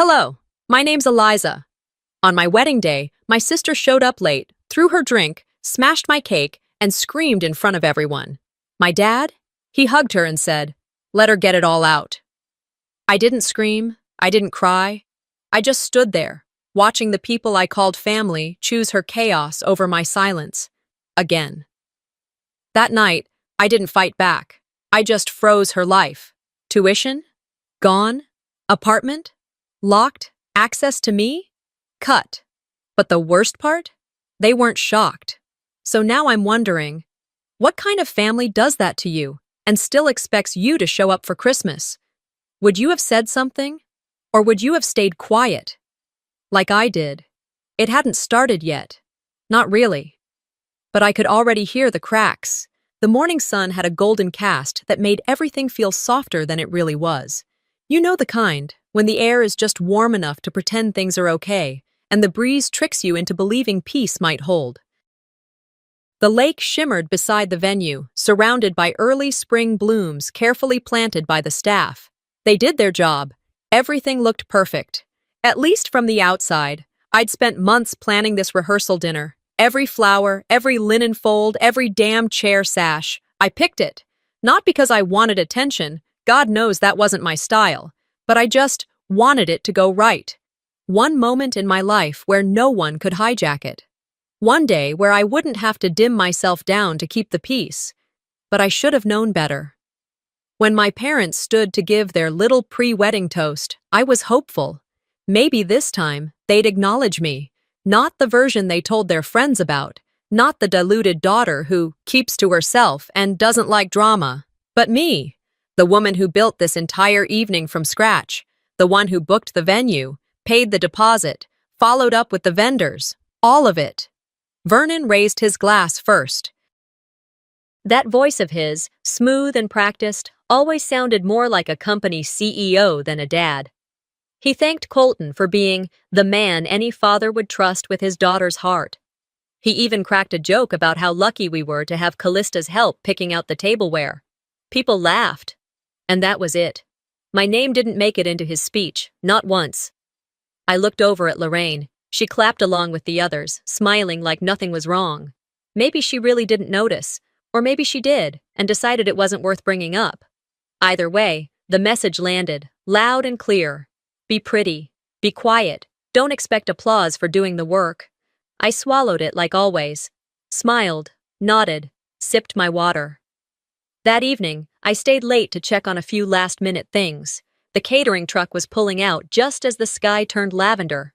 Hello, my name's Eliza. On my wedding day, my sister showed up late, threw her drink, smashed my cake, and screamed in front of everyone. My dad? He hugged her and said, "Let her get it all out." I didn't scream, I didn't cry. I just stood there, watching the people I called family choose her chaos over my silence. Again. That night, I didn't fight back. I just froze her life. Tuition? Gone? Apartment? Locked? Access to me? Cut. But the worst part? They weren't shocked. So now I'm wondering, what kind of family does that to you and still expects you to show up for Christmas? Would you have said something? Or would you have stayed quiet? Like I did. It hadn't started yet. Not really. But I could already hear the cracks. The morning sun had a golden cast that made everything feel softer than it really was. You know the kind, when the air is just warm enough to pretend things are okay, and the breeze tricks you into believing peace might hold. The lake shimmered beside the venue, surrounded by early spring blooms carefully planted by the staff. They did their job. Everything looked perfect. At least from the outside. I'd spent months planning this rehearsal dinner. Every flower, every linen fold, every damn chair sash. I picked it. Not because I wanted attention, God knows that wasn't my style, but I just wanted it to go right. One moment in my life where no one could hijack it. One day where I wouldn't have to dim myself down to keep the peace. But I should have known better. When my parents stood to give their little pre-wedding toast, I was hopeful. Maybe this time, they'd acknowledge me. Not the version they told their friends about. Not the deluded daughter who keeps to herself and doesn't like drama. But me. The woman who built this entire evening from scratch. The one who booked the venue, paid the deposit, followed up with the vendors. All of it. Vernon raised his glass first. That voice of his, smooth and practiced, always sounded more like a company CEO than a dad. He thanked Colton for being the man any father would trust with his daughter's heart. He even cracked a joke about how lucky we were to have Callista's help picking out the tableware. People laughed. And that was it. My name didn't make it into his speech, not once. I looked over at Lorraine. She clapped along with the others, smiling like nothing was wrong. Maybe she really didn't notice, or maybe she did, and decided it wasn't worth bringing up. Either way, the message landed, loud and clear. Be pretty. Be quiet. Don't expect applause for doing the work. I swallowed it like always. Smiled, nodded, sipped my water. That evening, I stayed late to check on a few last-minute things. The catering truck was pulling out just as the sky turned lavender.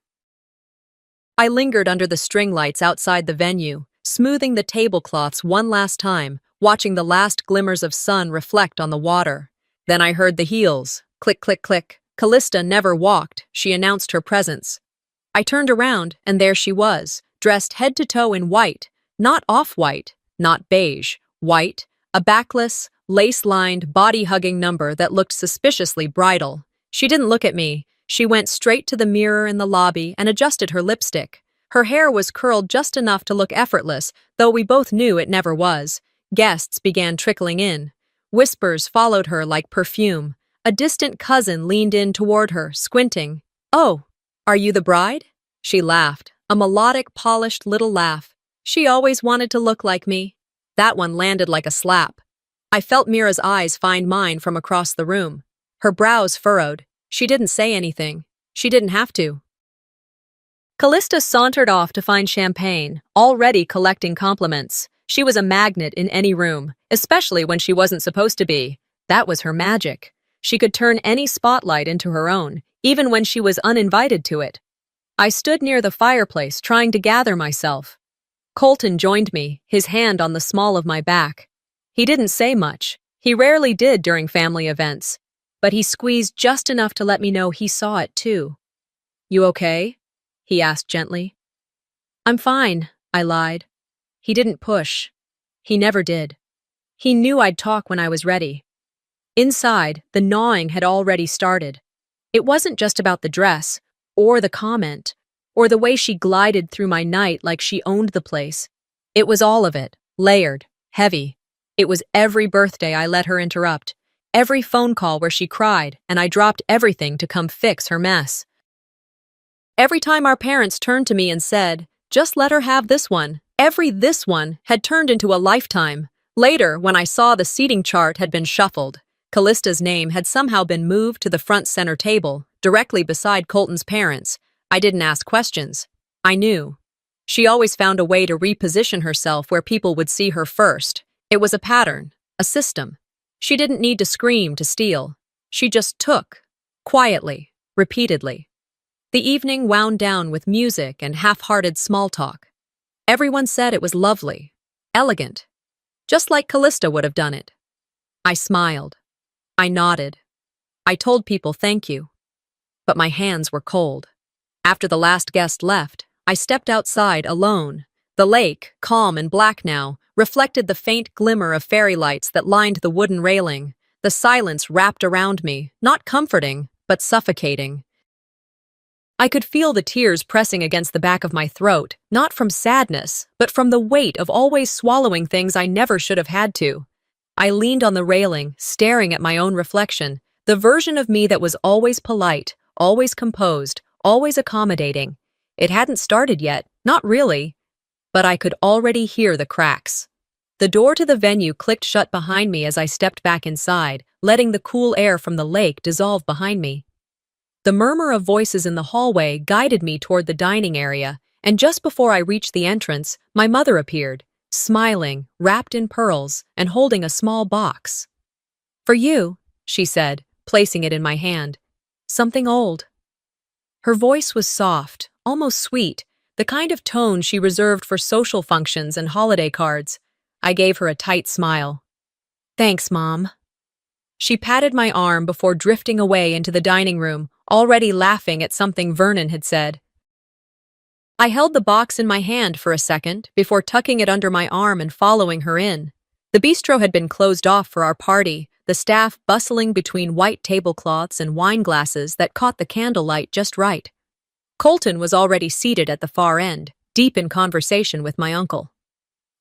I lingered under the string lights outside the venue, smoothing the tablecloths one last time, watching the last glimmers of sun reflect on the water. Then I heard the heels. Click, click, click. Callista never walked. She announced her presence. I turned around, and there she was, dressed head to toe in white. Not off-white, not beige. White, a backless, lace-lined, body-hugging number that looked suspiciously bridal. She didn't look at me. She went straight to the mirror in the lobby and adjusted her lipstick. Her hair was curled just enough to look effortless, though we both knew it never was. Guests began trickling in. Whispers followed her like perfume. A distant cousin leaned in toward her, squinting. "Oh, are you the bride?" She laughed, a melodic, polished little laugh. She always wanted to look like me. That one landed like a slap. I felt Mira's eyes find mine from across the room. Her brows furrowed. She didn't say anything. She didn't have to. Callista sauntered off to find champagne, already collecting compliments. She was a magnet in any room, especially when she wasn't supposed to be. That was her magic. She could turn any spotlight into her own, even when she was uninvited to it. I stood near the fireplace, trying to gather myself. Colton joined me, his hand on the small of my back. He didn't say much. He rarely did during family events. But he squeezed just enough to let me know he saw it too. "You okay?" he asked gently. "I'm fine," I lied. He didn't push. He never did. He knew I'd talk when I was ready. Inside, the gnawing had already started. It wasn't just about the dress, or the comment, or the way she glided through my night like she owned the place. It was all of it, layered, heavy. It was every birthday I let her interrupt, every phone call where she cried, and I dropped everything to come fix her mess. Every time our parents turned to me and said, "Just let her have this one," every "this one" had turned into a lifetime. Later, when I saw the seating chart had been shuffled, Callista's name had somehow been moved to the front center table, directly beside Colton's parents. I didn't ask questions. I knew. She always found a way to reposition herself where people would see her first. It was a pattern, a system. She didn't need to scream to steal. She just took, quietly, repeatedly. The evening wound down with music and half-hearted small talk. Everyone said it was lovely, elegant, just like Callista would have done it. I smiled. I nodded. I told people thank you. But my hands were cold. After the last guest left, I stepped outside alone. The lake, calm and black now, reflected the faint glimmer of fairy lights that lined the wooden railing. The silence wrapped around me, not comforting, but suffocating. I could feel the tears pressing against the back of my throat, not from sadness, but from the weight of always swallowing things I never should have had to. I leaned on the railing, staring at my own reflection, the version of me that was always polite, always composed, always accommodating. It hadn't started yet, not really, but I could already hear the cracks. The door to the venue clicked shut behind me as I stepped back inside, letting the cool air from the lake dissolve behind me. The murmur of voices in the hallway guided me toward the dining area, and just before I reached the entrance, my mother appeared, smiling, wrapped in pearls, and holding a small box. "For you," she said, placing it in my hand. "Something old." Her voice was soft, almost sweet, the kind of tone she reserved for social functions and holiday cards. I gave her a tight smile. "Thanks, Mom." She patted my arm before drifting away into the dining room, already laughing at something Vernon had said. I held the box in my hand for a second before tucking it under my arm and following her in. The bistro had been closed off for our party, the staff bustling between white tablecloths and wine glasses that caught the candlelight just right. Colton was already seated at the far end, deep in conversation with my uncle.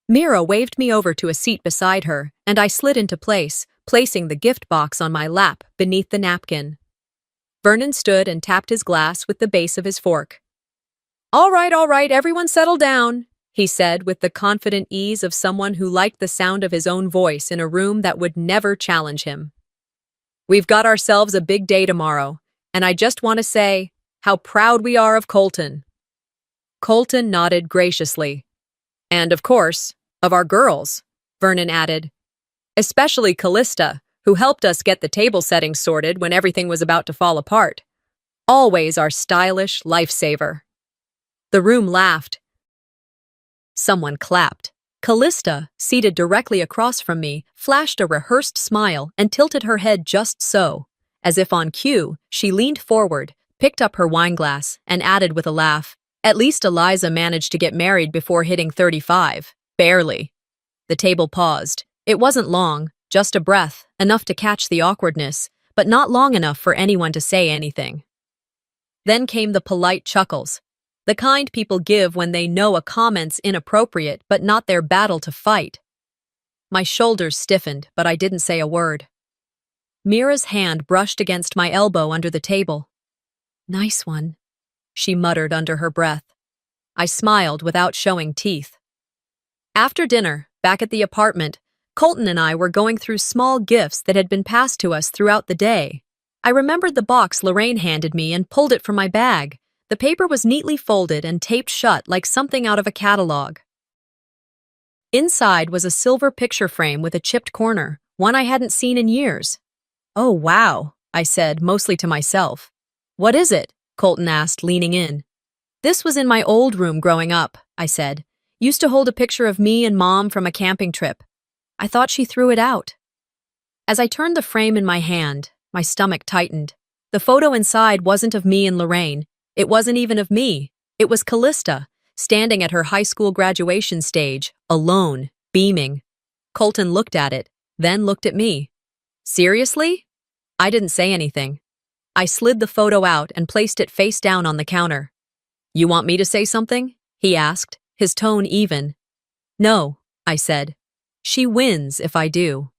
Mira waved me over to a seat beside her, and I slid into place, placing the gift box on my lap beneath the napkin. Vernon stood and tapped his glass with the base of his fork. All right, everyone settle down," he said with the confident ease of someone who liked the sound of his own voice in a room that would never challenge him. "We've got ourselves a big day tomorrow, and I just want to say how proud we are of Colton." Colton nodded graciously. "And, of course, of our girls," Vernon added. "Especially Callista, who helped us get the table settings sorted when everything was about to fall apart. Always our stylish lifesaver." The room laughed. Someone clapped. Callista, seated directly across from me, flashed a rehearsed smile and tilted her head just so. As if on cue, she leaned forward, picked up her wineglass, and added with a laugh, "At least Eliza managed to get married before hitting 35. Barely." The table paused. It wasn't long, just a breath, enough to catch the awkwardness, but not long enough for anyone to say anything. Then came the polite chuckles, the kind people give when they know a comment's inappropriate but not their battle to fight. My shoulders stiffened, but I didn't say a word. Mira's hand brushed against my elbow under the table. "Nice one," she muttered under her breath. I smiled without showing teeth. After dinner, back at the apartment, Colton and I were going through small gifts that had been passed to us throughout the day. I remembered the box Lorraine handed me and pulled it from my bag. The paper was neatly folded and taped shut like something out of a catalog. Inside was a silver picture frame with a chipped corner, one I hadn't seen in years. "Oh, wow," I said, mostly to myself. "What is it?" Colton asked, leaning in. "This was in my old room growing up," I said. "Used to hold a picture of me and Mom from a camping trip. I thought she threw it out." As I turned the frame in my hand, my stomach tightened. The photo inside wasn't of me and Lorraine. It wasn't even of me. It was Callista, standing at her high school graduation stage, alone, beaming. Colton looked at it, then looked at me. "Seriously?" I didn't say anything. I slid the photo out and placed it face down on the counter. "You want me to say something?" he asked, his tone even. "No," I said. "She wins if I do."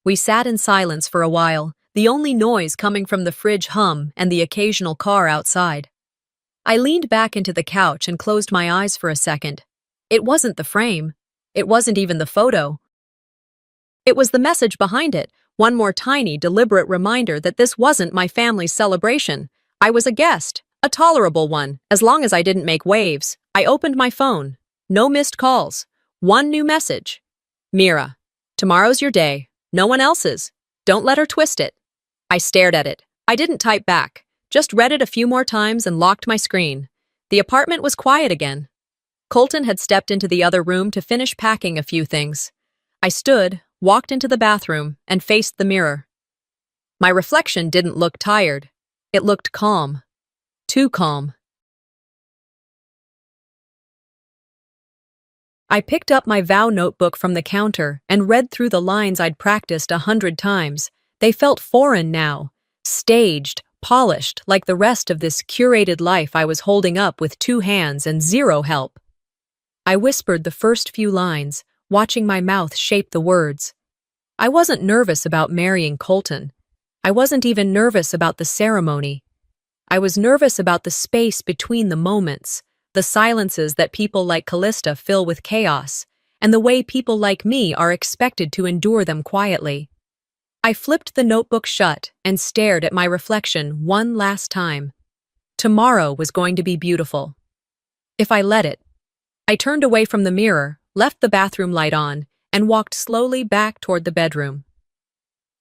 We sat in silence for a while, the only noise coming from the fridge hum and the occasional car outside. I leaned back into the couch and closed my eyes for a second. It wasn't the frame. It wasn't even the photo. It was the message behind it, one more tiny, deliberate reminder that this wasn't my family's celebration. I was a guest, a tolerable one, as long as I didn't make waves. I opened my phone. No missed calls. One new message. Mira, tomorrow's your day. No one else's. Don't let her twist it. I stared at it. I didn't type back, just read it a few more times and locked my screen. The apartment was quiet again. Colton had stepped into the other room to finish packing a few things. I stood, walked into the bathroom, and faced the mirror. My reflection didn't look tired. It looked calm. Too calm. I picked up my vow notebook from the counter and read through the lines I'd practiced 100 times. They felt foreign now, staged, polished, like the rest of this curated life I was holding up with 2 hands and 0 help. I whispered the first few lines, watching my mouth shape the words. I wasn't nervous about marrying Colton. I wasn't even nervous about the ceremony. I was nervous about the space between the moments, the silences that people like Callista fill with chaos, and the way people like me are expected to endure them quietly. I flipped the notebook shut and stared at my reflection one last time. Tomorrow was going to be beautiful. If I let it. I turned away from the mirror, left the bathroom light on, and walked slowly back toward the bedroom.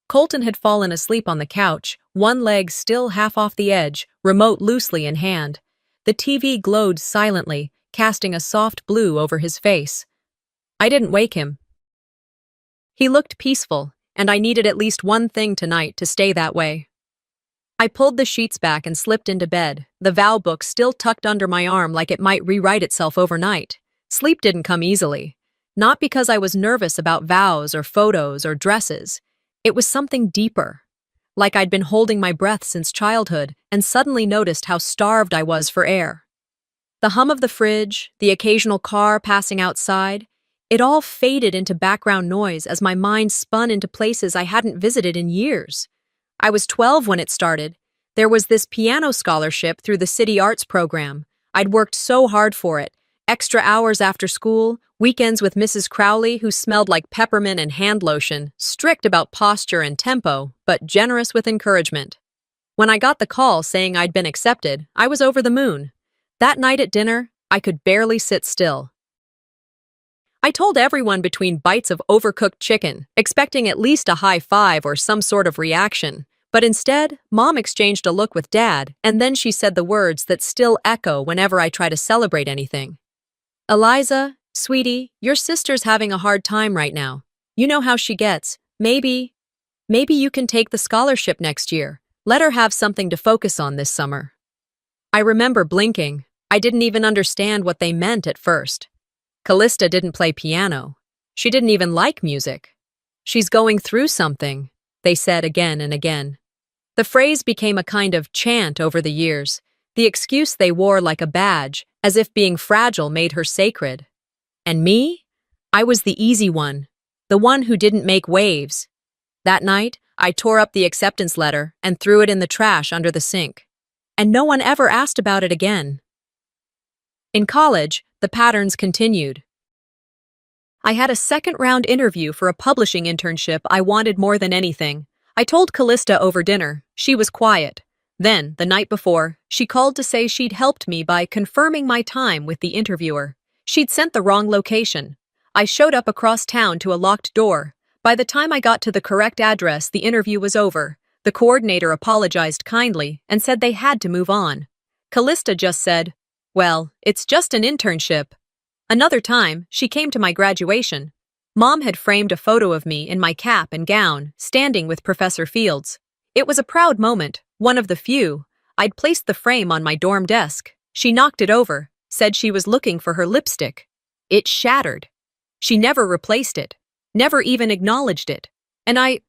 Colton had fallen asleep on the couch, one leg still half off the edge, remote loosely in hand. The TV glowed silently, casting a soft blue over his face. I didn't wake him. He looked peaceful, and I needed at least one thing tonight to stay that way. I pulled the sheets back and slipped into bed, the vow book still tucked under my arm like it might rewrite itself overnight. Sleep didn't come easily. Not because I was nervous about vows or photos or dresses. It was something deeper. Like I'd been holding my breath since childhood and suddenly noticed how starved I was for air. The hum of the fridge, the occasional car passing outside, it all faded into background noise as my mind spun into places I hadn't visited in years. I was 12 when it started. There was this piano scholarship through the City Arts program. I'd worked so hard for it. Extra hours after school, weekends with Mrs. Crowley, who smelled like peppermint and hand lotion, strict about posture and tempo, but generous with encouragement. When I got the call saying I'd been accepted, I was over the moon. That night at dinner, I could barely sit still. I told everyone between bites of overcooked chicken, expecting at least a high five or some sort of reaction. But instead, Mom exchanged a look with Dad, and then she said the words that still echo whenever I try to celebrate anything. Eliza, sweetie, your sister's having a hard time right now. You know how she gets. Maybe you can take the scholarship next year. Let her have something to focus on this summer. I remember blinking. I didn't even understand what they meant at first. Callista didn't play piano. She didn't even like music. She's going through something, they said again and again. The phrase became a kind of chant over the years, the excuse they wore like a badge, as if being fragile made her sacred. And me? I was the easy one, the one who didn't make waves. That night, I tore up the acceptance letter and threw it in the trash under the sink. And no one ever asked about it again. In college, the patterns continued. I had a second-round interview for a publishing internship I wanted more than anything. I told Callista over dinner. She was quiet. Then, the night before, she called to say she'd helped me by confirming my time with the interviewer. She'd sent the wrong location. I showed up across town to a locked door. By the time I got to the correct address, the interview was over. The coordinator apologized kindly and said they had to move on. Callista just said, "Well, it's just an internship." Another time, she came to my graduation. Mom had framed a photo of me in my cap and gown, standing with Professor Fields. It was a proud moment, one of the few. I'd placed the frame on my dorm desk. She knocked it over, said she was looking for her lipstick. It shattered. She never replaced it, never even acknowledged it. And I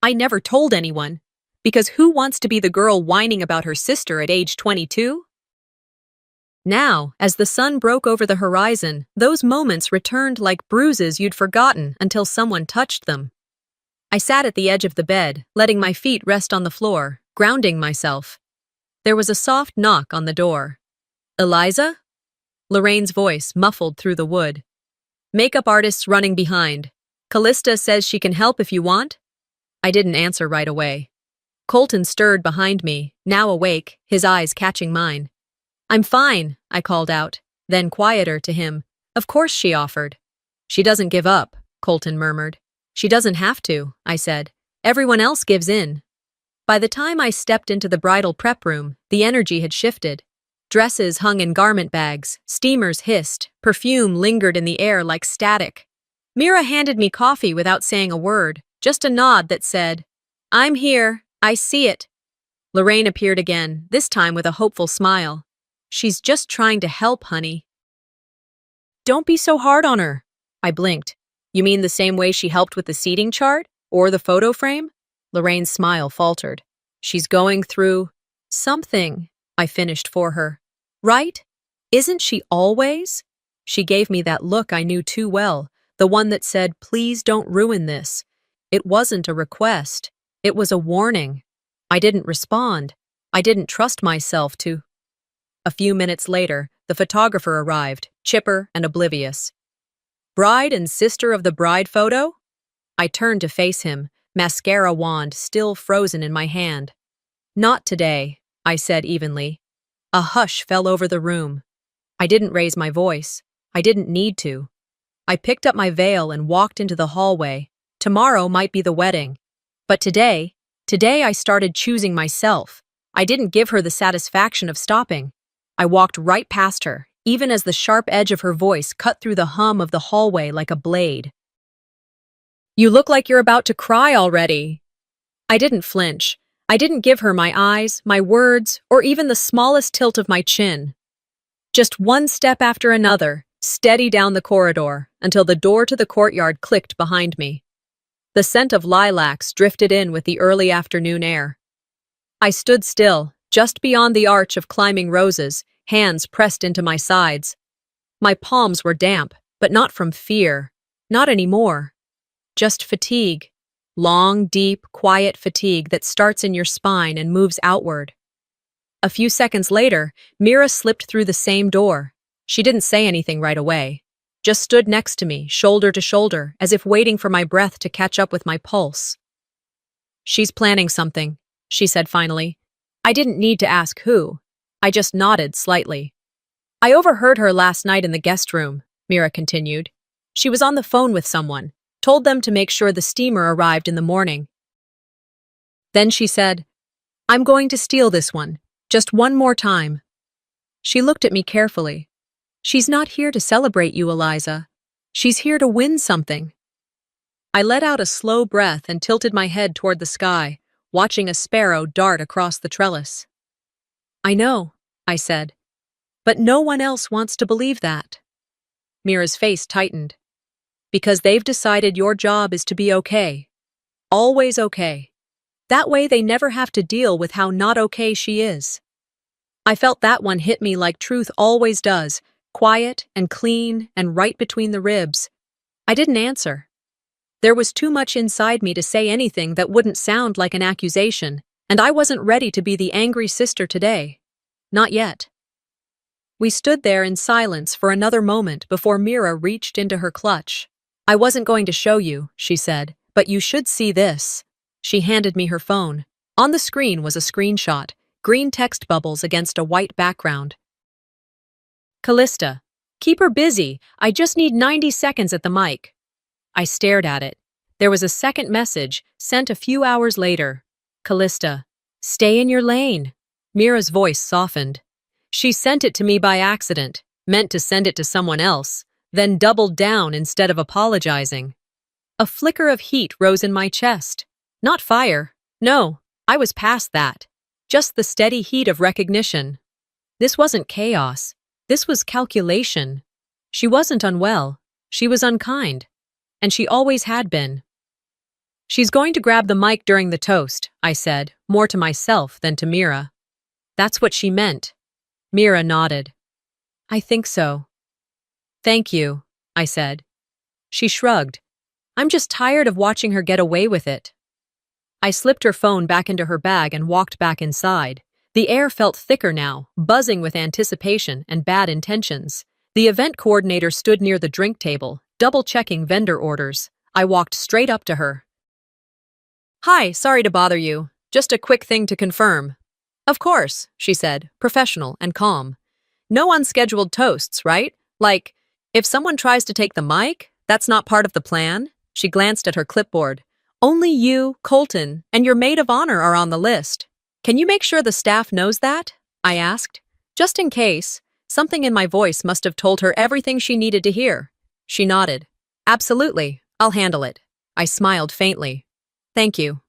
never told anyone, because who wants to be the girl whining about her sister at age 22? Now, as the sun broke over the horizon, those moments returned like bruises you'd forgotten until someone touched them. I sat at the edge of the bed, letting my feet rest on the floor, grounding myself. There was a soft knock on the door. Eliza? Lorraine's voice muffled through the wood. Makeup artists running behind. Callista says she can help if you want? I didn't answer right away. Colton stirred behind me, now awake, his eyes catching mine. I'm fine, I called out, then quieter to him. Of course she offered. She doesn't give up, Colton murmured. She doesn't have to, I said. Everyone else gives in. By the time I stepped into the bridal prep room, the energy had shifted. Dresses hung in garment bags, steamers hissed, perfume lingered in the air like static. Mira handed me coffee without saying a word, just a nod that said, I'm here, I see it. Lorraine appeared again, this time with a hopeful smile. She's just trying to help, honey. Don't be so hard on her. I blinked. You mean the same way she helped with the seating chart? Or the photo frame? Lorraine's smile faltered. She's going through something, I finished for her. Right? Isn't she always? She gave me that look I knew too well, the one that said, please don't ruin this. It wasn't a request. It was a warning. I didn't respond. I didn't trust myself to. A few minutes later, the photographer arrived, chipper and oblivious. Bride and sister of the bride photo? I turned to face him, mascara wand still frozen in my hand. Not today, I said evenly. A hush fell over the room. I didn't raise my voice. I didn't need to. I picked up my veil and walked into the hallway. Tomorrow might be the wedding. But today I started choosing myself. I didn't give her the satisfaction of stopping. I walked right past her, even as the sharp edge of her voice cut through the hum of the hallway like a blade. You look like you're about to cry already. I didn't flinch. I didn't give her my eyes, my words, or even the smallest tilt of my chin. Just one step after another, steady down the corridor, until the door to the courtyard clicked behind me. The scent of lilacs drifted in with the early afternoon air. I stood still, just beyond the arch of climbing roses, hands pressed into my sides. My palms were damp, but not from fear. Not anymore. Just fatigue. Long, deep, quiet fatigue that starts in your spine and moves outward. A few seconds later, Mira slipped through the same door. She didn't say anything right away. Just stood next to me, shoulder to shoulder, as if waiting for my breath to catch up with my pulse. She's planning something, she said finally. I didn't need to ask who. I just nodded slightly. I overheard her last night in the guest room, Mira continued. She was on the phone with someone, told them to make sure the steamer arrived in the morning. Then she said, I'm going to steal this one, just one more time. She looked at me carefully. She's not here to celebrate you, Eliza. She's here to win something. I let out a slow breath and tilted my head toward the sky, watching a sparrow dart across the trellis. I know, I said, but no one else wants to believe that. Mira's face tightened. Because they've decided your job is to be okay. Always okay. That way they never have to deal with how not okay she is. I felt that one hit me like truth always does, quiet and clean and right between the ribs. I didn't answer. There was too much inside me to say anything that wouldn't sound like an accusation, and I wasn't ready to be the angry sister today. Not yet. We stood there in silence for another moment before Mira reached into her clutch. I wasn't going to show you, she said, but you should see this. She handed me her phone. On the screen was a screenshot, green text bubbles against a white background. Callista, keep her busy. I just need 90 seconds at the mic. I stared at it. There was a second message, sent a few hours later. Callista, stay in your lane. Mira's voice softened. She sent it to me by accident, meant to send it to someone else, then doubled down instead of apologizing. A flicker of heat rose in my chest. Not fire. No, I was past that. Just the steady heat of recognition. This wasn't chaos. This was calculation. She wasn't unwell. She was unkind. And she always had been. She's going to grab the mic during the toast, I said, more to myself than to Mira. That's what she meant. Mira nodded. I think so. Thank you, I said. She shrugged. I'm just tired of watching her get away with it. I slipped her phone back into her bag and walked back inside. The The air felt thicker now, buzzing with anticipation and bad intentions. The event coordinator stood near the drink table, double-checking vendor orders. I walked straight up to her. "Hi, sorry to bother you. Just a quick thing to confirm." "Of course," she said, professional and calm. "No unscheduled toasts, right? Like, if someone tries to take the mic, that's not part of the plan?" She glanced at her clipboard. "Only you, Colton, and your maid of honor are on the list. Can you make sure the staff knows that?" I asked. Just in case, something in my voice must have told her everything she needed to hear. She nodded. "Absolutely, I'll handle it." I smiled faintly. "Thank you."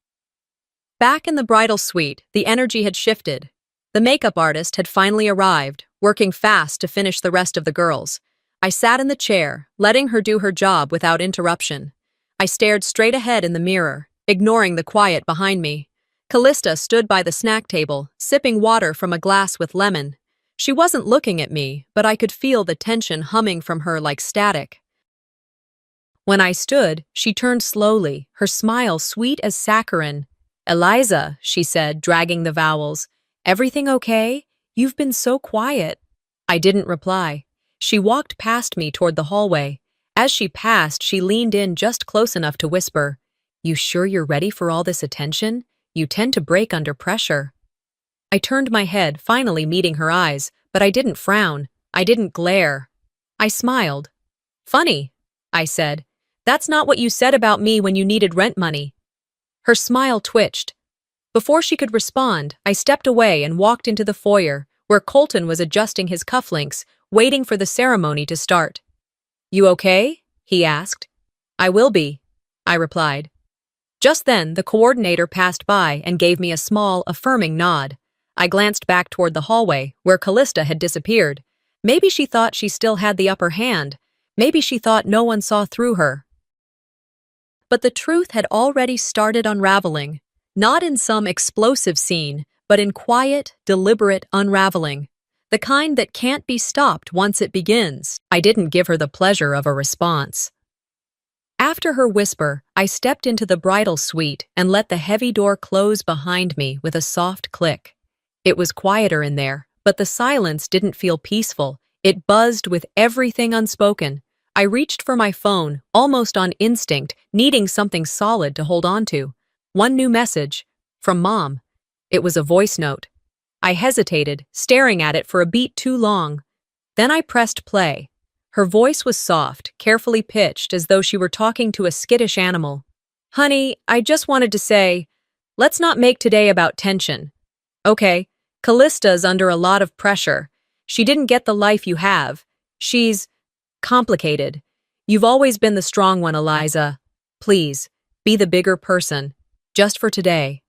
Back in the bridal suite, the energy had shifted. The makeup artist had finally arrived, working fast to finish the rest of the girls. I sat in the chair, letting her do her job without interruption. I stared straight ahead in the mirror, ignoring the quiet behind me. Callista stood by the snack table, sipping water from a glass with lemon. She wasn't looking at me, but I could feel the tension humming from her like static. When I stood, she turned slowly, her smile sweet as saccharin. "Eliza," she said, dragging the vowels. "Everything okay? You've been so quiet." I didn't reply. She walked past me toward the hallway. As she passed, she leaned in just close enough to whisper, "You sure you're ready for all this attention? You tend to break under pressure." I turned my head, finally meeting her eyes, but I didn't frown. I didn't glare. I smiled. "Funny," I said. "That's not what you said about me when you needed rent money." Her smile twitched. Before she could respond, I stepped away and walked into the foyer, where Colton was adjusting his cufflinks, waiting for the ceremony to start. "You okay?" he asked. "I will be," I replied. Just then, the coordinator passed by and gave me a small, affirming nod. I glanced back toward the hallway, where Callista had disappeared. Maybe she thought she still had the upper hand. Maybe she thought no one saw through her. But the truth had already started unraveling, not in some explosive scene, but in quiet, deliberate unraveling. The kind that can't be stopped once it begins. I didn't give her the pleasure of a response. After her whisper, I stepped into the bridal suite and let the heavy door close behind me with a soft click. It was quieter in there, but the silence didn't feel peaceful. It buzzed with everything unspoken. I reached for my phone, almost on instinct, needing something solid to hold on to. One new message, from Mom. It was a voice note. I hesitated, staring at it for a beat too long. Then I pressed play. Her voice was soft, carefully pitched, as though she were talking to a skittish animal. "Honey, I just wanted to say, let's not make today about tension. Okay, Callista's under a lot of pressure. She didn't get the life you have. She's complicated. You've always been the strong one, Eliza. Please, be the bigger person, just for today."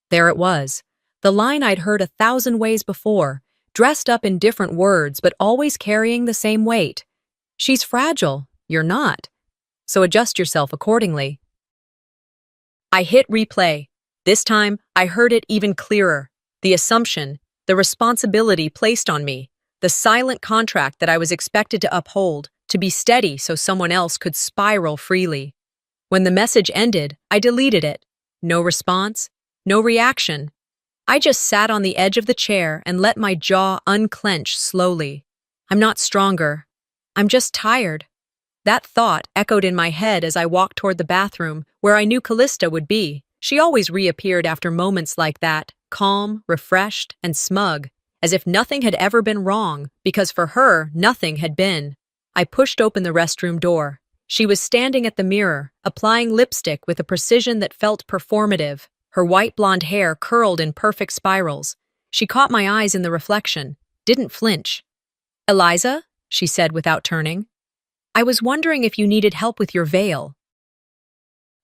There it was, the line I'd heard 1,000 ways before, dressed up in different words but always carrying the same weight. She's fragile, you're not. So adjust yourself accordingly. I hit replay. This time, I heard it even clearer. The assumption, the responsibility placed on me, the silent contract that I was expected to uphold, to be steady so someone else could spiral freely. When the message ended, I deleted it. No response, no reaction. I just sat on the edge of the chair and let my jaw unclench slowly. I'm not stronger. I'm just tired. That thought echoed in my head as I walked toward the bathroom, where I knew Callista would be. She always reappeared after moments like that, calm, refreshed, and smug, as if nothing had ever been wrong, because for her, nothing had been. I pushed open the restroom door. She was standing at the mirror, applying lipstick with a precision that felt performative. Her white blonde hair curled in perfect spirals. She caught my eyes in the reflection, didn't flinch. "Eliza?" she said without turning. "I was wondering if you needed help with your veil.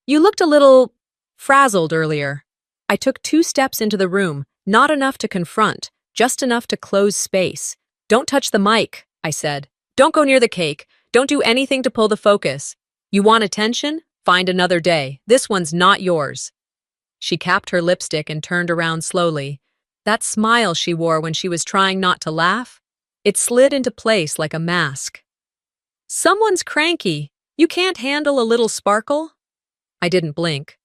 You looked a little frazzled earlier." I took 2 steps into the room, not enough to confront, just enough to close space. "Don't touch the mic," I said. "Don't go near the cake. Don't do anything to pull the focus. You want attention? Find another day. This one's not yours." She capped her lipstick and turned around slowly. That smile she wore when she was trying not to laugh, it slid into place like a mask. "Someone's cranky. You can't handle a little sparkle?" I didn't blink.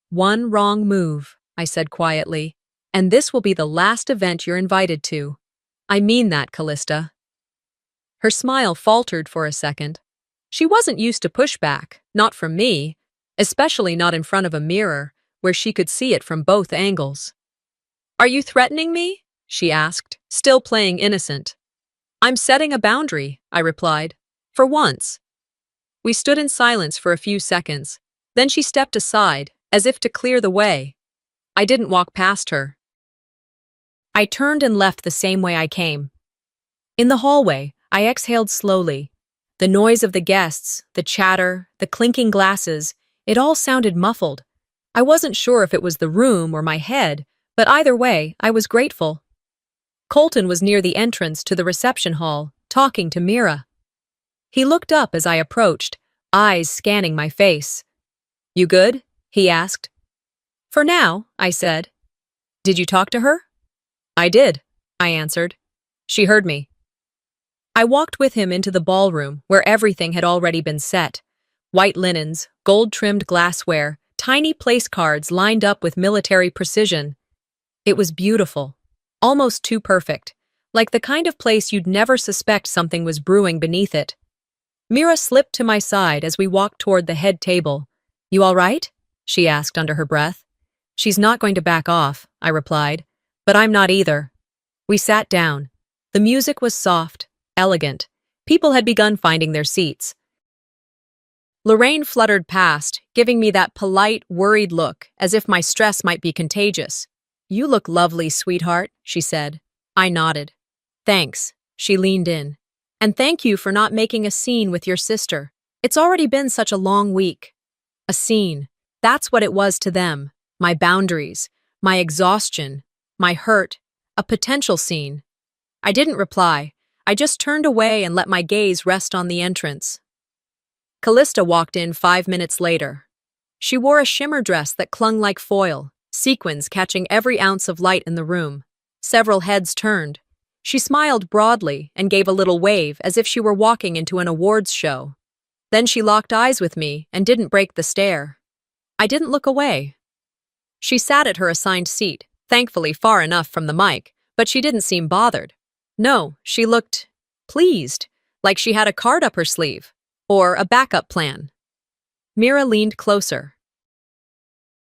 "One wrong move," I said quietly, And this will be the last event you're invited to. I mean that, Callista. Her smile faltered for a second. She wasn't used to pushback, not from me, especially not in front of a mirror, where she could see it from both angles. Are you threatening me? She asked, still playing innocent. I'm setting a boundary, I replied. For once. We stood in silence for a few seconds. Then she stepped aside, as if to clear the way. I didn't walk past her. I turned and left the same way I came. In the hallway, I exhaled slowly. The noise of the guests, the chatter, the clinking glasses, it all sounded muffled. I wasn't sure if it was the room or my head, but either way, I was grateful. Colton was near the entrance to the reception hall, talking to Mira. He looked up as I approached, eyes scanning my face. You good? He asked. For now, I said. Did you talk to her? I did, I answered. She heard me. I walked with him into the ballroom where everything had already been set. White linens, gold-trimmed glassware, tiny place cards lined up with military precision. It was beautiful, almost too perfect, like the kind of place you'd never suspect something was brewing beneath it. Mira slipped to my side as we walked toward the head table. You all right? She asked under her breath. She's not going to back off, I replied, but I'm not either. We sat down. The music was soft, elegant. People had begun finding their seats. Lorraine fluttered past, giving me that polite, worried look, as if my stress might be contagious. You look lovely, sweetheart, she said. I nodded. Thanks, she leaned in. And thank you for not making a scene with your sister. It's already been such a long week. A scene. That's what it was to them. My boundaries, my exhaustion, my hurt, a potential scene. I didn't reply. I just turned away and let my gaze rest on the entrance. Callista walked in 5 minutes later. She wore a shimmer dress that clung like foil, sequins catching every ounce of light in the room. Several heads turned. She smiled broadly and gave a little wave as if she were walking into an awards show. Then she locked eyes with me and didn't break the stare. I didn't look away. She sat at her assigned seat, thankfully far enough from the mic, but she didn't seem bothered. No, she looked pleased, like she had a card up her sleeve, or a backup plan. Mira leaned closer.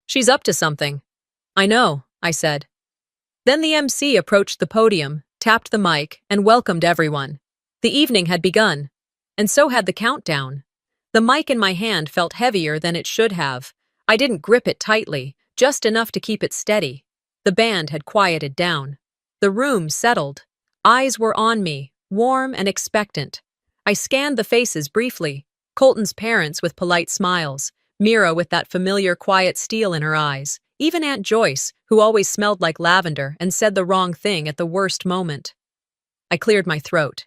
She's up to something. I know, I said. Then the MC approached the podium, tapped the mic, and welcomed everyone. The evening had begun, and so had the countdown. The mic in my hand felt heavier than it should have. I didn't grip it tightly, just enough to keep it steady. The band had quieted down. The room settled. Eyes were on me, warm and expectant. I scanned the faces briefly. Colton's parents with polite smiles, Mira with that familiar quiet steel in her eyes, even Aunt Joyce, who always smelled like lavender and said the wrong thing at the worst moment. I cleared my throat.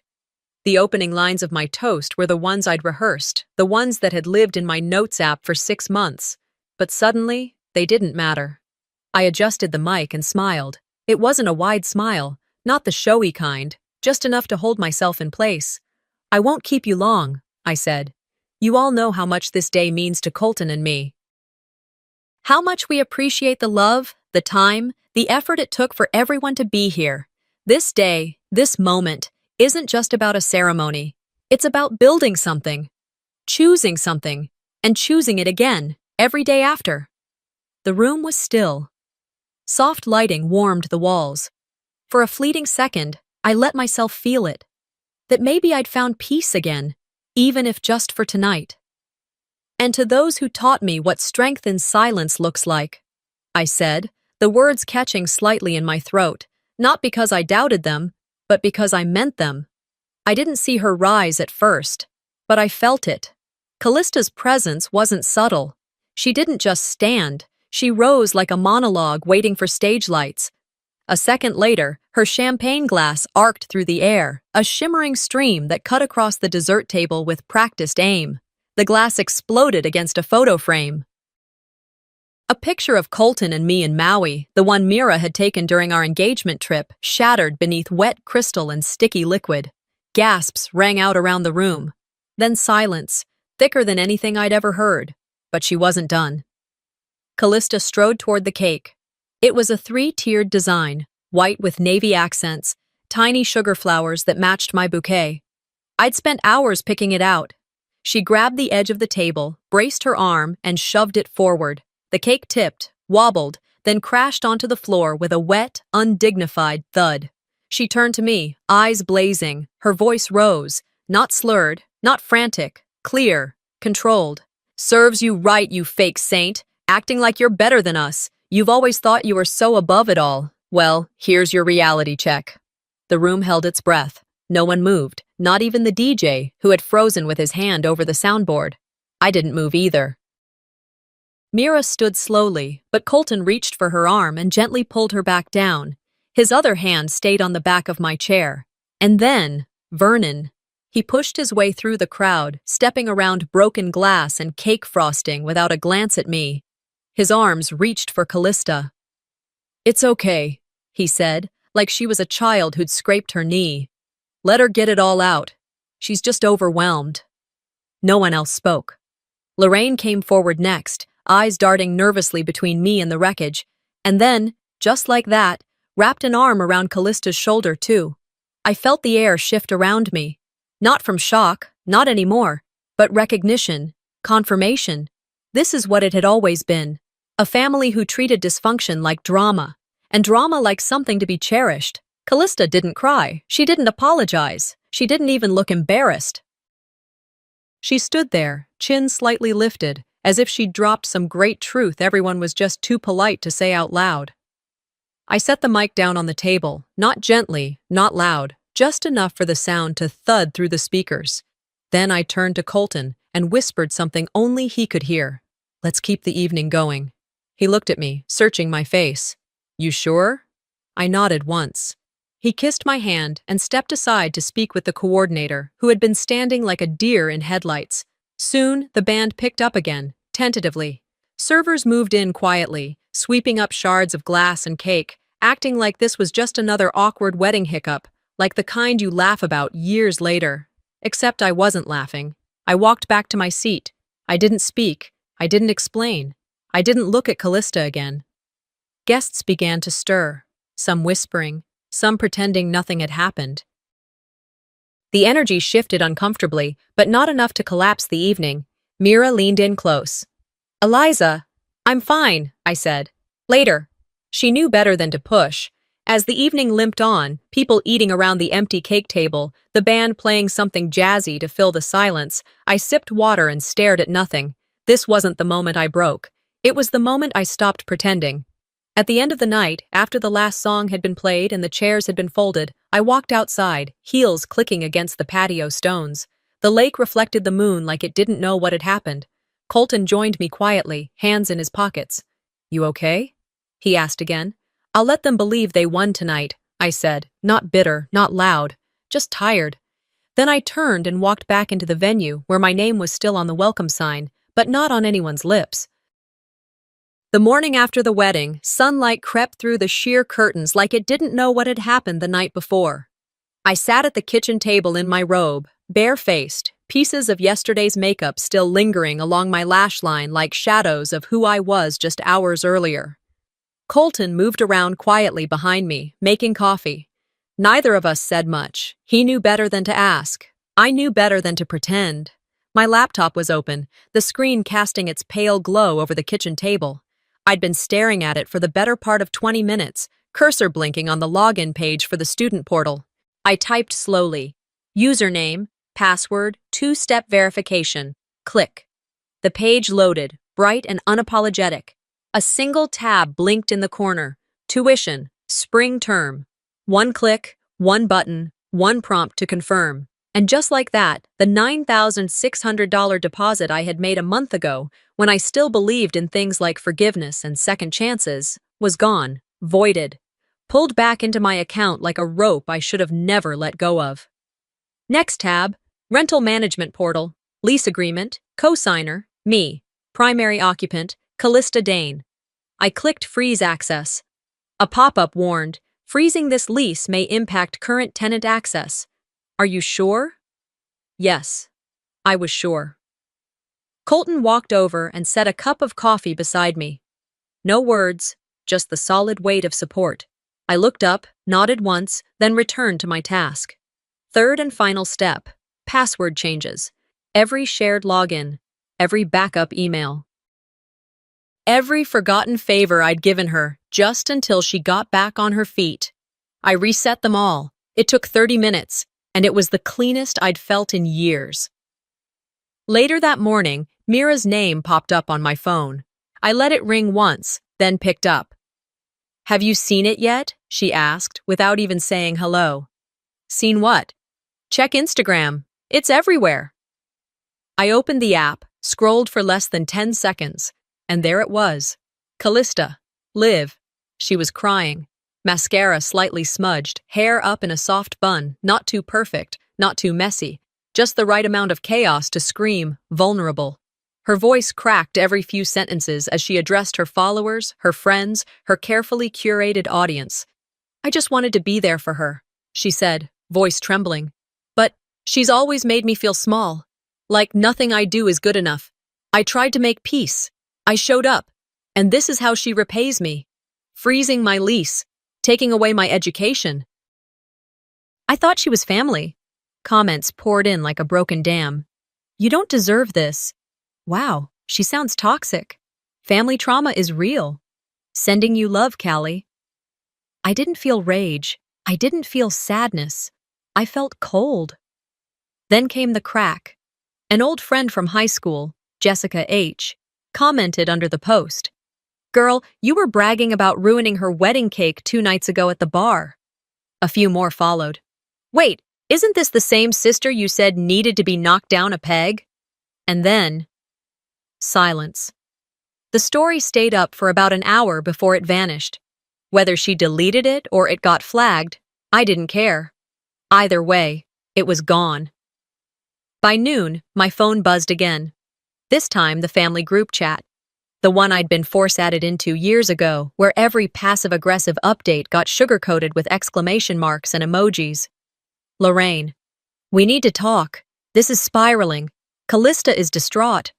The opening lines of my toast were the ones I'd rehearsed, the ones that had lived in my notes app for 6 months. But suddenly, they didn't matter. I adjusted the mic and smiled. It wasn't a wide smile, not the showy kind, just enough to hold myself in place. I won't keep you long, I said. You all know how much this day means to Colton and me. How much we appreciate the love, the time, the effort it took for everyone to be here. This day, this moment, isn't just about a ceremony. It's about building something, choosing something, and choosing it again, every day after. The room was still. Soft lighting warmed the walls. For a fleeting second, I let myself feel it. That maybe I'd found peace again, even if just for tonight. And to those who taught me what strength in silence looks like, I said, the words catching slightly in my throat, not because I doubted them, but because I meant them. I didn't see her rise at first, but I felt it. Callista's presence wasn't subtle. She didn't just stand, she rose like a monologue waiting for stage lights. A second later, her champagne glass arced through the air, a shimmering stream that cut across the dessert table with practiced aim. The glass exploded against a photo frame. A picture of Colton and me in Maui, the one Mira had taken during our engagement trip, shattered beneath wet crystal and sticky liquid. Gasps rang out around the room. Then silence, thicker than anything I'd ever heard. But she wasn't done. Callista strode toward the cake. It was a three-tiered design, white with navy accents, tiny sugar flowers that matched my bouquet. I'd spent hours picking it out. She grabbed the edge of the table, braced her arm, and shoved it forward. The cake tipped, wobbled, then crashed onto the floor with a wet, undignified thud. She turned to me, eyes blazing. Her voice rose, not slurred, not frantic, clear, controlled. "Serves you right, you fake saint, acting like you're better than us. You've always thought you were so above it all. Well, here's your reality check." The room held its breath. No one moved, not even the DJ, who had frozen with his hand over the soundboard. I didn't move either. Mira stood slowly, but Colton reached for her arm and gently pulled her back down. His other hand stayed on the back of my chair. And then, Vernon. He pushed his way through the crowd, stepping around broken glass and cake frosting without a glance at me. His arms reached for Callista. "It's okay," he said, like she was a child who'd scraped her knee. "Let her get it all out. She's just overwhelmed." No one else spoke. Lorraine came forward next, eyes darting nervously between me and the wreckage, and then, just like that, wrapped an arm around Callista's shoulder too. I felt the air shift around me. Not from shock, not anymore, but recognition, confirmation. This is what it had always been. A family who treated dysfunction like drama, and drama like something to be cherished. Callista didn't cry. She didn't apologize. She didn't even look embarrassed. She stood there, chin slightly lifted, as if she'd dropped some great truth everyone was just too polite to say out loud. I set the mic down on the table, not gently, not loud, just enough for the sound to thud through the speakers. Then I turned to Colton and whispered something only he could hear. "Let's keep the evening going." He looked at me, searching my face. "You sure?" I nodded once. He kissed my hand and stepped aside to speak with the coordinator, who had been standing like a deer in headlights. Soon, the band picked up again, tentatively. Servers moved in quietly, sweeping up shards of glass and cake, acting like this was just another awkward wedding hiccup, like the kind you laugh about years later. Except I wasn't laughing. I walked back to my seat. I didn't speak. I didn't explain. I didn't look at Callista again. Guests began to stir, some whispering, some pretending nothing had happened. The energy shifted uncomfortably, but not enough to collapse the evening. Mira leaned in close. "Eliza, I'm fine," I said. "Later." She knew better than to push. As the evening limped on, people eating around the empty cake table, the band playing something jazzy to fill the silence, I sipped water and stared at nothing. This wasn't the moment I broke. It was the moment I stopped pretending. At the end of the night, after the last song had been played and the chairs had been folded, I walked outside, heels clicking against the patio stones. The lake reflected the moon like it didn't know what had happened. Colton joined me quietly, hands in his pockets. "You okay?" he asked again. "I'll let them believe they won tonight," I said, not bitter, not loud, just tired. Then I turned and walked back into the venue where my name was still on the welcome sign, but not on anyone's lips. The morning after the wedding, sunlight crept through the sheer curtains like it didn't know what had happened the night before. I sat at the kitchen table in my robe, bare-faced, pieces of yesterday's makeup still lingering along my lash line like shadows of who I was just hours earlier. Colton moved around quietly behind me, making coffee. Neither of us said much. He knew better than to ask. I knew better than to pretend. My laptop was open, the screen casting its pale glow over the kitchen table. I'd been staring at it for the better part of 20 minutes, cursor blinking on the login page for the student portal. I typed slowly. Username, password, two-step verification. Click. The page loaded, bright and unapologetic. A single tab blinked in the corner. Tuition, spring term. One click, one button, one prompt to confirm. And just like that, the $9,600 deposit I had made a month ago, when I still believed in things like forgiveness and second chances, was gone, voided, pulled back into my account like a rope I should have never let go of. Next tab, rental management portal, lease agreement, cosigner, me, primary occupant, Callista Dane. I clicked freeze access. A pop-up warned, freezing this lease may impact current tenant access. Are you sure? Yes, I was sure. Colton walked over and set a cup of coffee beside me. No words, just the solid weight of support. I looked up, nodded once, then returned to my task. Third and final step: password changes. Every shared login, every backup email, every forgotten favor I'd given her, just until she got back on her feet. I reset them all. It took 30 minutes, and it was the cleanest I'd felt in years. Later that morning, Mira's name popped up on my phone. I let it ring once, then picked up. "Have you seen it yet?" she asked, without even saying hello. "Seen what?" "Check Instagram. It's everywhere." I opened the app, scrolled for less than 10 seconds, and there it was. Callista. Liv. She was crying. Mascara slightly smudged, hair up in a soft bun, not too perfect, not too messy, just the right amount of chaos to scream, vulnerable. Her voice cracked every few sentences as she addressed her followers, her friends, her carefully curated audience. "I just wanted to be there for her," she said, voice trembling. "But she's always made me feel small, like nothing I do is good enough. I tried to make peace. I showed up, and this is how she repays me. Freezing my lease, taking away my education." "I thought she was family." Comments poured in like a broken dam. "You don't deserve this." "Wow, she sounds toxic." "Family trauma is real." "Sending you love, Callie." I didn't feel rage. I didn't feel sadness. I felt cold. Then came the crack. An old friend from high school, Jessica H., commented under the post. "Girl, you were bragging about ruining her wedding cake 2 nights ago at the bar." A few more followed. "Wait, isn't this the same sister you said needed to be knocked down a peg?" And then, silence. The story stayed up for about an hour before it vanished. Whether she deleted it or it got flagged, I didn't care. Either way, it was gone. By noon, my phone buzzed again. This time, the family group chat. The one I'd been force-added into years ago, where every passive-aggressive update got sugar-coated with exclamation marks and emojis. "Lorraine. We need to talk. This is spiraling. Callista is distraught."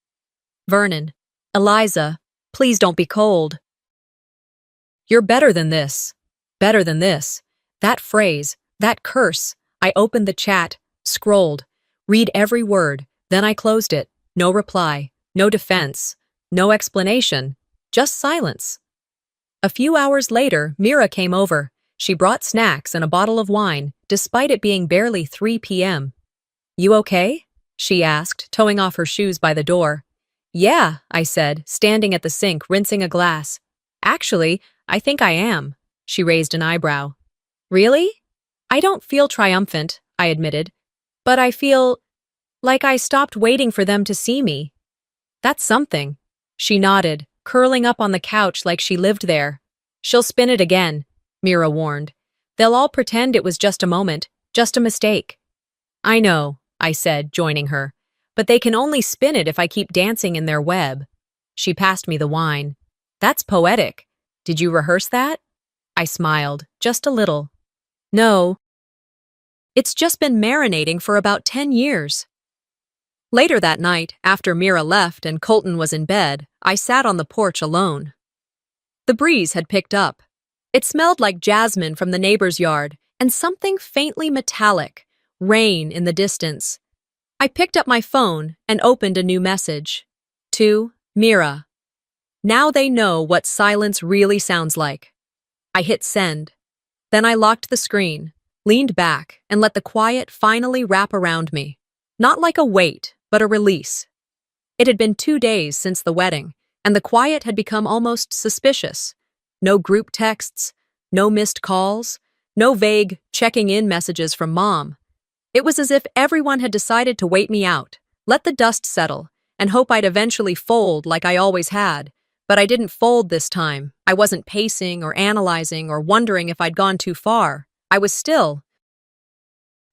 Vernon. "Eliza, please don't be cold." "You're better than this. Better than this." That phrase, that curse. I opened the chat, scrolled, read every word, then I closed it. No reply, no defense, no explanation, just silence. A few hours later, Mira came over. She brought snacks and a bottle of wine, despite it being barely 3 p.m. "You okay?" she asked, towing off her shoes by the door. "Yeah," I said, standing at the sink, rinsing a glass. "Actually, I think I am." She raised an eyebrow. "Really?" "I don't feel triumphant," I admitted, "but I feel like I stopped waiting for them to see me." "That's something." She nodded, curling up on the couch like she lived there. "She'll spin it again," Mira warned. "They'll all pretend it was just a moment, just a mistake." "I know," I said, joining her, "but they can only spin it if I keep dancing in their web." She passed me the wine. "That's poetic. Did you rehearse that?" I smiled, just a little. "No. It's just been marinating for about 10 years. Later that night, after Mira left and Colton was in bed, I sat on the porch alone. The breeze had picked up. It smelled like jasmine from the neighbor's yard and something faintly metallic, rain in the distance. I picked up my phone and opened a new message. To Mira. Now they know what silence really sounds like. I hit send. Then I locked the screen, leaned back, and let the quiet finally wrap around me. Not like a weight, but a release. It had been 2 days since the wedding, and the quiet had become almost suspicious. No group texts, no missed calls, no vague checking-in messages from Mom. It was as if everyone had decided to wait me out, let the dust settle, and hope I'd eventually fold like I always had. But I didn't fold this time. I wasn't pacing or analyzing or wondering if I'd gone too far. I was still.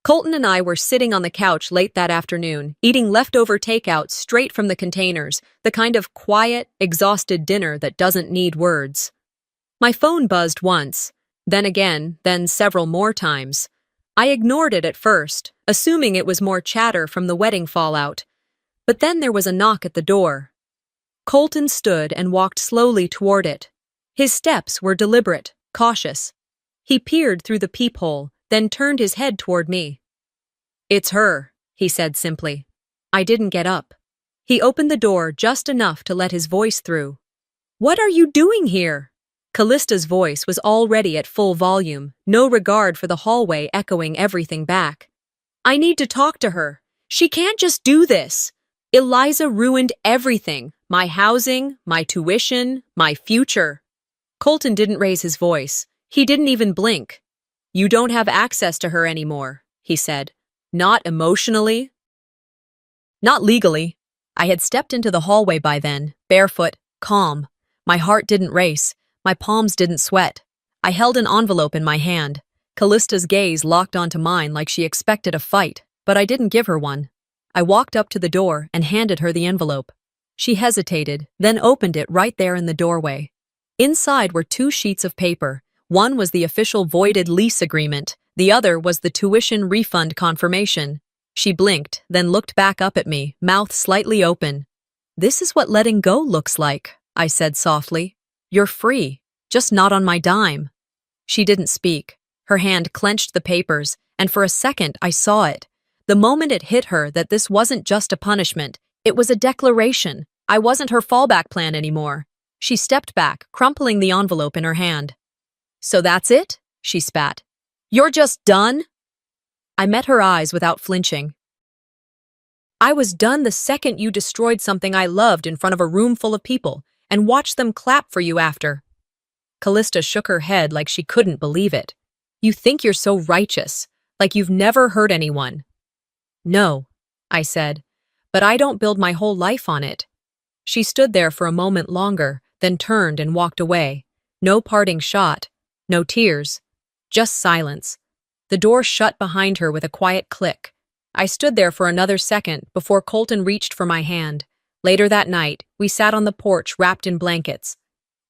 Colton and I were sitting on the couch late that afternoon, eating leftover takeout straight from the containers, the kind of quiet, exhausted dinner that doesn't need words. My phone buzzed once, then again, then several more times. I ignored it at first, assuming it was more chatter from the wedding fallout. But then there was a knock at the door. Colton stood and walked slowly toward it. His steps were deliberate, cautious. He peered through the peephole, then turned his head toward me. "It's her," he said simply. I didn't get up. He opened the door just enough to let his voice through. "What are you doing here?" Callista's voice was already at full volume, no regard for the hallway echoing everything back. "I need to talk to her. She can't just do this. Eliza ruined everything, my housing, my tuition, my future." Colton didn't raise his voice. He didn't even blink. "You don't have access to her anymore," he said. "Not emotionally. Not legally." I had stepped into the hallway by then, barefoot, calm. My heart didn't race. My palms didn't sweat. I held an envelope in my hand. Callista's gaze locked onto mine like she expected a fight, but I didn't give her one. I walked up to the door and handed her the envelope. She hesitated, then opened it right there in the doorway. Inside were 2 sheets of paper. One was the official voided lease agreement. The other was the tuition refund confirmation. She blinked, then looked back up at me, mouth slightly open. "This is what letting go looks like," I said softly. "You're free, just not on my dime." She didn't speak. Her hand clenched the papers, and for a second I saw it. The moment it hit her that this wasn't just a punishment, it was a declaration. I wasn't her fallback plan anymore. She stepped back, crumpling the envelope in her hand. "So that's it?" she spat. "You're just done?" I met her eyes without flinching. "I was done the second you destroyed something I loved in front of a room full of people and watched them clap for you after." Callista shook her head like she couldn't believe it. "You think you're so righteous, like you've never hurt anyone." "No," I said, "but I don't build my whole life on it." She stood there for a moment longer, then turned and walked away. No parting shot, no tears, just silence. The door shut behind her with a quiet click. I stood there for another second before Colton reached for my hand. Later that night, we sat on the porch wrapped in blankets.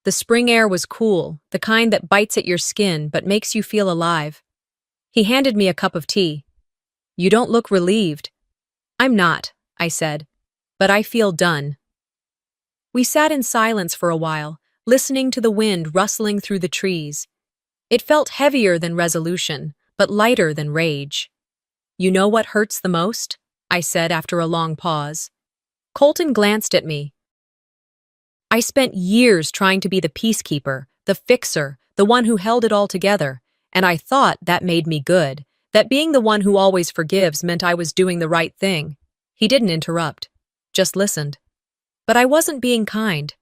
The spring air was cool, the kind that bites at your skin but makes you feel alive. He handed me a cup of tea. "You don't look relieved." "I'm not," I said, "but I feel done." We sat in silence for a while, listening to the wind rustling through the trees. It felt heavier than resolution, but lighter than rage. "You know what hurts the most?" I said after a long pause. Colton glanced at me. "I spent years trying to be the peacekeeper, the fixer, the one who held it all together, and I thought that made me good, that being the one who always forgives meant I was doing the right thing." He didn't interrupt, just listened. "But I wasn't being kind.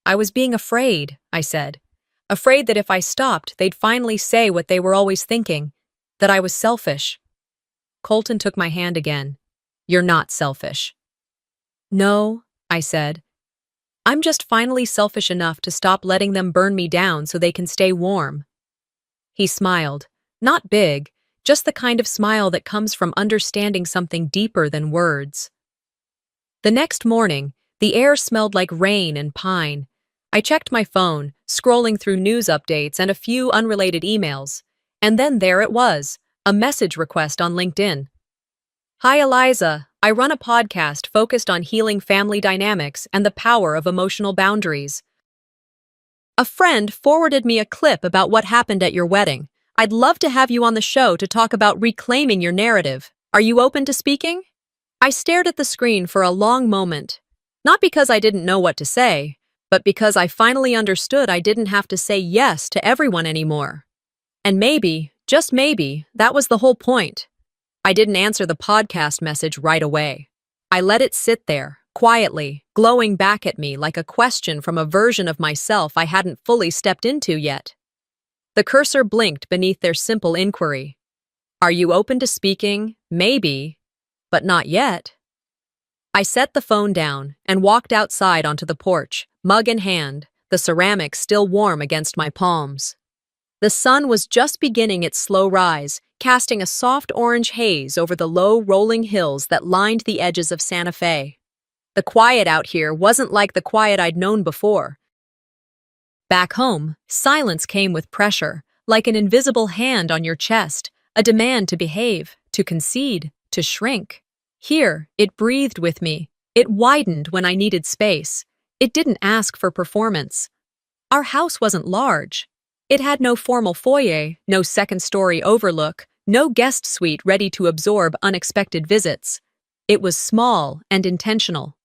I was being afraid," I said. "Afraid that if I stopped, they'd finally say what they were always thinking, that I was selfish." Colton took my hand again. "You're not selfish." "No," I said. "I'm just finally selfish enough to stop letting them burn me down so they can stay warm." He smiled. Not big, just the kind of smile that comes from understanding something deeper than words. The next morning, the air smelled like rain and pine. I checked my phone, scrolling through news updates and a few unrelated emails. And then there it was, a message request on LinkedIn. "Hi Eliza, I run a podcast focused on healing family dynamics and the power of emotional boundaries. A friend forwarded me a clip about what happened at your wedding. I'd love to have you on the show to talk about reclaiming your narrative. Are you open to speaking?" I stared at the screen for a long moment. Not because I didn't know what to say, but because I finally understood I didn't have to say yes to everyone anymore. And maybe, just maybe, that was the whole point. I didn't answer the podcast message right away. I let it sit there, quietly, glowing back at me like a question from a version of myself I hadn't fully stepped into yet. The cursor blinked beneath their simple inquiry. "Are you open to speaking? Maybe, but not yet." I set the phone down and walked outside onto the porch, mug in hand, the ceramics still warm against my palms. The sun was just beginning its slow rise, casting a soft orange haze over the low, rolling hills that lined the edges of Santa Fe. The quiet out here wasn't like the quiet I'd known before. Back home, silence came with pressure, like an invisible hand on your chest, a demand to behave, to concede, to shrink. Here, it breathed with me. It widened when I needed space. It didn't ask for performance. Our house wasn't large. It had no formal foyer, no second-story overlook, no guest suite ready to absorb unexpected visits. It was small and intentional.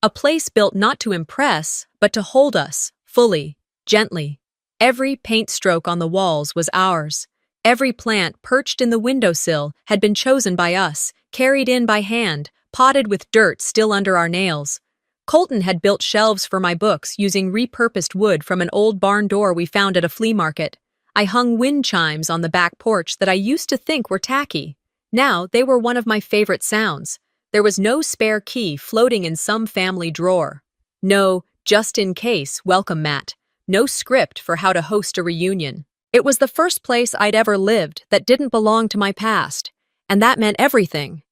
A place built not to impress, but to hold us, fully, gently. Every paint stroke on the walls was ours. Every plant perched in the windowsill had been chosen by us, carried in by hand, potted with dirt still under our nails. Colton had built shelves for my books using repurposed wood from an old barn door we found at a flea market. I hung wind chimes on the back porch that I used to think were tacky. Now they were one of my favorite sounds. There was no spare key floating in some family drawer. No, just in case, welcome mat. No script for how to host a reunion. It was the first place I'd ever lived that didn't belong to my past, and that meant everything.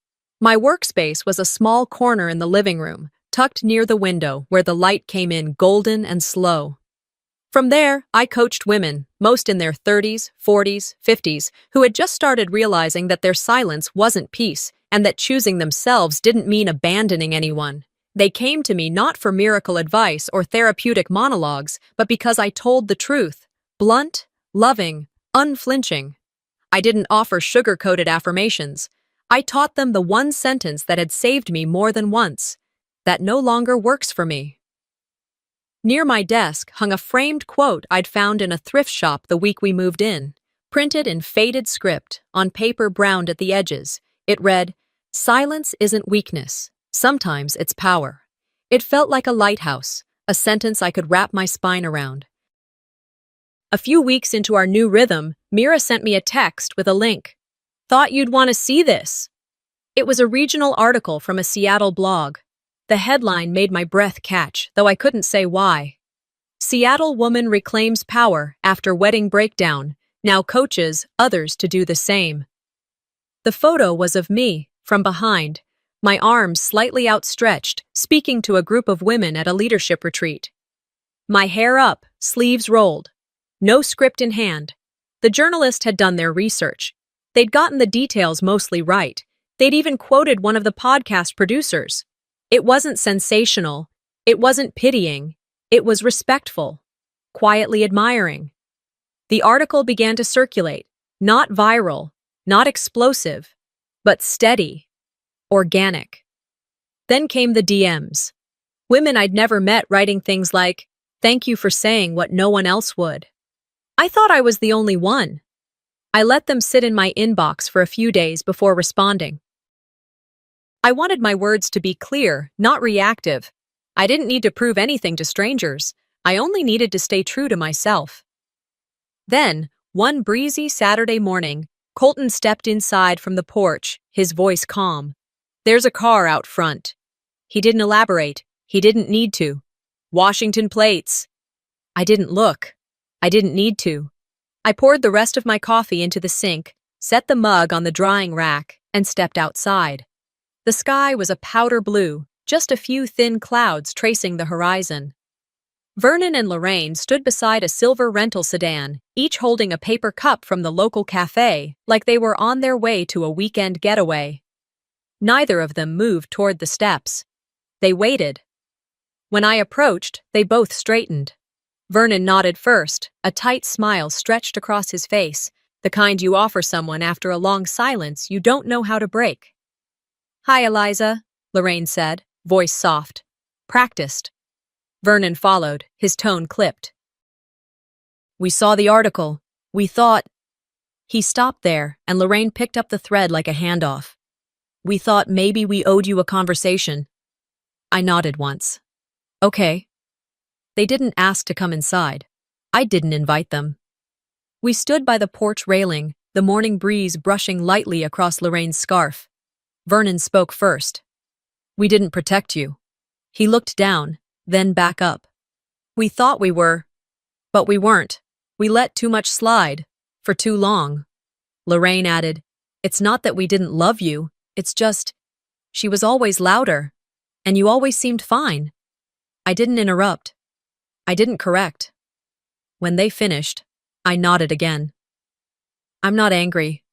My workspace was a small corner in the living room, tucked near the window where the light came in golden and slow. From there, I coached women, most in their 30s, 40s, 50s, who had just started realizing that their silence wasn't peace and that choosing themselves didn't mean abandoning anyone. They came to me not for miracle advice or therapeutic monologues, but because I told the truth, blunt, loving, unflinching. I didn't offer sugar-coated affirmations. I taught them the one sentence that had saved me more than once. That no longer works for me. Near my desk hung a framed quote I'd found in a thrift shop the week we moved in. Printed in faded script, on paper browned at the edges, it read, "Silence isn't weakness. Sometimes it's power." It felt like a lighthouse, a sentence I could wrap my spine around. A few weeks into our new rhythm, Mira sent me a text with a link. "Thought you'd want to see this." It was a regional article from a Seattle blog. The headline made my breath catch, though I couldn't say why. Seattle woman reclaims power after wedding breakdown, now coaches others to do the same. The photo was of me, from behind, my arms slightly outstretched, speaking to a group of women at a leadership retreat. My hair up, sleeves rolled. No script in hand. The journalist had done their research. They'd gotten the details mostly right. They'd even quoted one of the podcast producers. It wasn't sensational. It wasn't pitying. It was respectful, quietly admiring. The article began to circulate, not viral, not explosive, but steady, organic. Then came the DMs. Women I'd never met writing things like, "Thank you for saying what no one else would." I thought I was the only one. I let them sit in my inbox for a few days before responding. I wanted my words to be clear, not reactive. I didn't need to prove anything to strangers. I only needed to stay true to myself. Then, one breezy Saturday morning, Colton stepped inside from the porch, his voice calm. "There's a car out front." He didn't elaborate. He didn't need to. "Washington plates." I didn't look. I didn't need to. I poured the rest of my coffee into the sink, set the mug on the drying rack, and stepped outside. The sky was a powder blue, just a few thin clouds tracing the horizon. Vernon and Lorraine stood beside a silver rental sedan, each holding a paper cup from the local cafe, like they were on their way to a weekend getaway. Neither of them moved toward the steps. They waited. When I approached, they both straightened. Vernon nodded first, a tight smile stretched across his face, the kind you offer someone after a long silence you don't know how to break. "Hi, Eliza," Lorraine said, voice soft. "Practiced." Vernon followed, his tone clipped. "We saw the article. We thought—" He stopped there, and Lorraine picked up the thread like a handoff. "We thought maybe we owed you a conversation." I nodded once. "Okay." They didn't ask to come inside. I didn't invite them. We stood by the porch railing, the morning breeze brushing lightly across Lorraine's scarf. Vernon spoke first. "We didn't protect you." He looked down, then back up. "We thought we were, but we weren't. We let too much slide, for too long." Lorraine added, "It's not that we didn't love you, it's just, she was always louder, and you always seemed fine." I didn't interrupt. I didn't correct. When they finished, I nodded again. "I'm not angry,"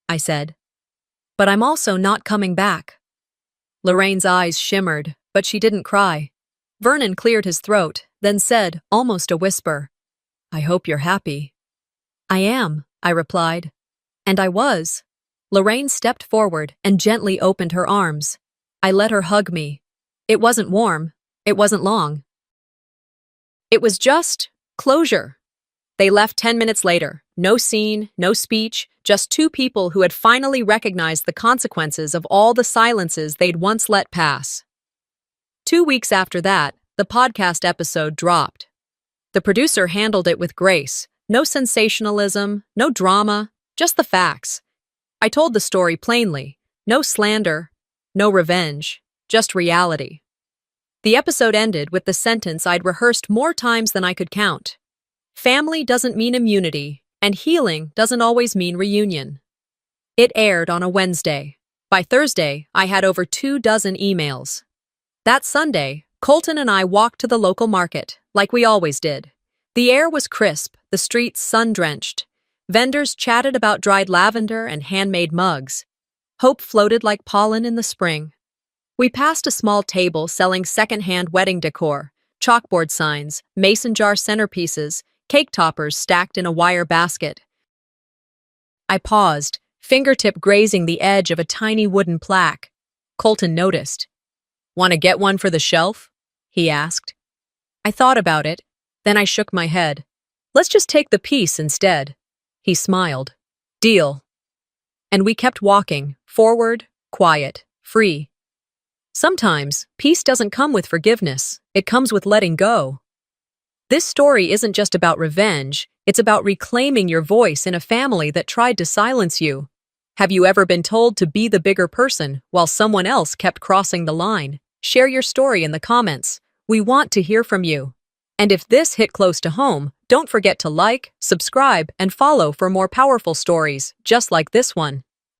I said. "But I'm also not coming back." Lorraine's eyes shimmered, but she didn't cry. Vernon cleared his throat, then said, almost a whisper, I hope you're happy. I am, I replied. And I was. Lorraine stepped forward and gently opened her arms. I let her hug me. It wasn't warm. It wasn't long. It was just closure. They left 10 minutes later. No scene, no speech, just two people who had finally recognized the consequences of all the silences they'd once let pass. 2 weeks after that, the podcast episode dropped. The producer handled it with grace. No sensationalism, no drama, just the facts. I told the story plainly. No slander, no revenge, just reality. The episode ended with the sentence I'd rehearsed more times than I could count. Family doesn't mean immunity, and healing doesn't always mean reunion. It aired on a Wednesday. By Thursday, I had over 24 emails. That Sunday, Colton and I walked to the local market, like we always did. The air was crisp, the streets sun-drenched. Vendors chatted about dried lavender and handmade mugs. Hope floated like pollen in the spring. We passed a small table selling second-hand wedding decor, chalkboard signs, mason jar centerpieces, cake toppers stacked in a wire basket. I paused, fingertip grazing the edge of a tiny wooden plaque. Colton noticed. "Want to get one for the shelf?" he asked. I thought about it, then I shook my head. "Let's just take the piece instead." He smiled. "Deal." And we kept walking, forward, quiet, free. Sometimes, peace doesn't come with forgiveness, it comes with letting go. This story isn't just about revenge, it's about reclaiming your voice in a family that tried to silence you. Have you ever been told to be the bigger person while someone else kept crossing the line? Share your story in the comments. We want to hear from you. And if this hit close to home, don't forget to like, subscribe, and follow for more powerful stories just like this one.